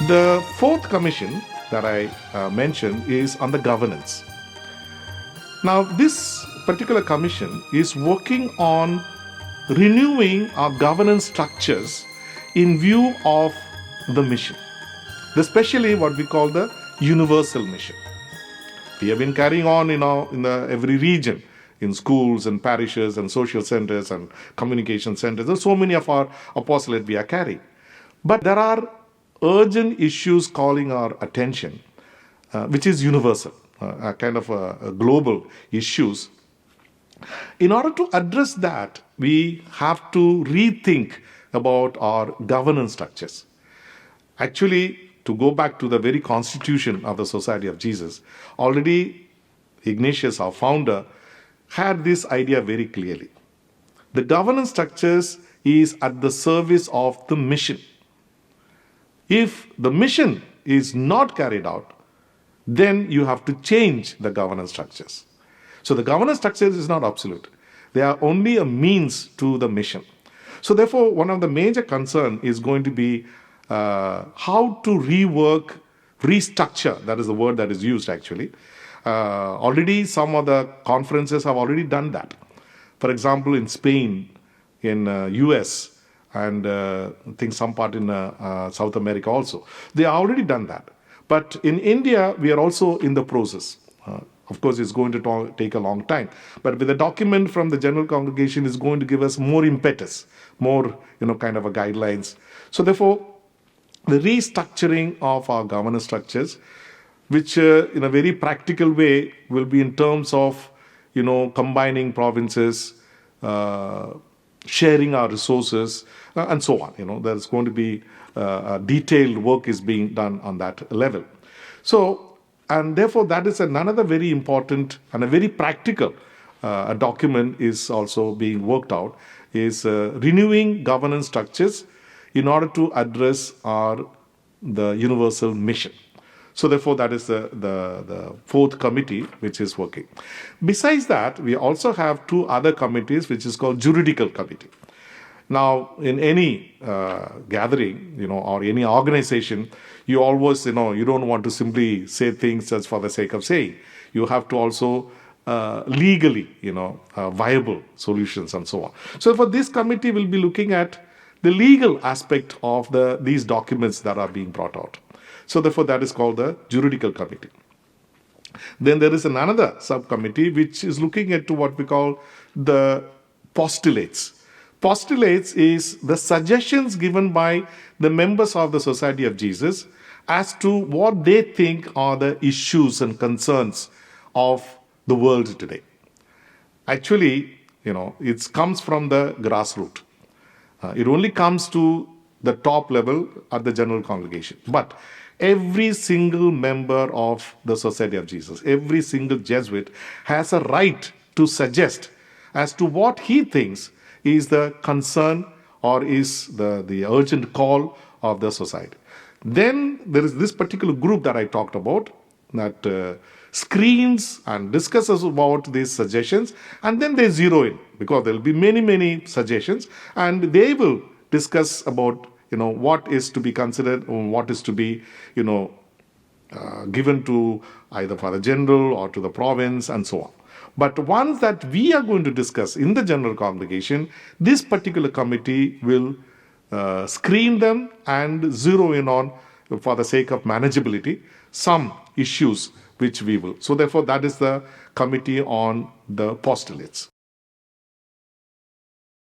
The fourth commission that I mentioned is on the governance. Now, this particular commission is working on renewing our governance structures in view of the mission, especially what we call the universal mission. We have been carrying on in every region, in schools and parishes and social centers and communication centers. There's so many of our apostolate we are carrying. But there are urgent issues calling our attention, which is universal, a kind of a global issues. In order to address that, we have to rethink about our governance structures. Actually, to go back to the very constitution of the Society of Jesus, already Ignatius, our founder, had this idea very clearly. The governance structures is at the service of the mission. If the mission is not carried out, then you have to change the governance structures. So the governance structures is not absolute. They are only a means to the mission. So therefore, one of the major concern is going to be how to rework, restructure, that is the word that is used actually. Already some of the conferences have already done that. For example, in Spain, in US, and I think some part in South America also. They have already done that. But in India, we are also in the process. Of course, it's going to take a long time. But with the document from the General Congregation is going to give us more impetus, more, kind of a guidelines. So therefore, the restructuring of our governance structures, which in a very practical way will be in terms of, combining provinces, sharing our resources, and so on. There's going to be detailed work is being done on that level. So, and therefore, that is another very important and a very practical document is also being worked out, is renewing governance structures in order to address the universal mission. So therefore, that is the fourth committee which is working. Besides that, we also have two other committees which is called juridical committee. Now, in any gathering, or any organization, you always, you don't want to simply say things just for the sake of saying. You have to also legally, viable solutions and so on. So for this committee, we'll be looking at the legal aspect of these documents that are being brought out. So therefore, that is called the juridical committee. Then there is another subcommittee which is looking at what we call the postulates. Postulates is the suggestions given by the members of the Society of Jesus as to what they think are the issues and concerns of the world today. Actually, it comes from the grassroots. It only comes to the top level at the general congregation. But every single member of the Society of Jesus, every single Jesuit has a right to suggest as to what he thinks is the concern or is the urgent call of the society. Then there is this particular group that I talked about that screens and discusses about these suggestions, and then they zero in because there will be many, many suggestions, and they will discuss about what is to be considered or what is to be given to either Father General or to the province and so on. But ones that we are going to discuss in the general congregation, this particular committee will screen them and zero in on, for the sake of manageability, some issues which we will. So therefore, that is the committee on the postulates.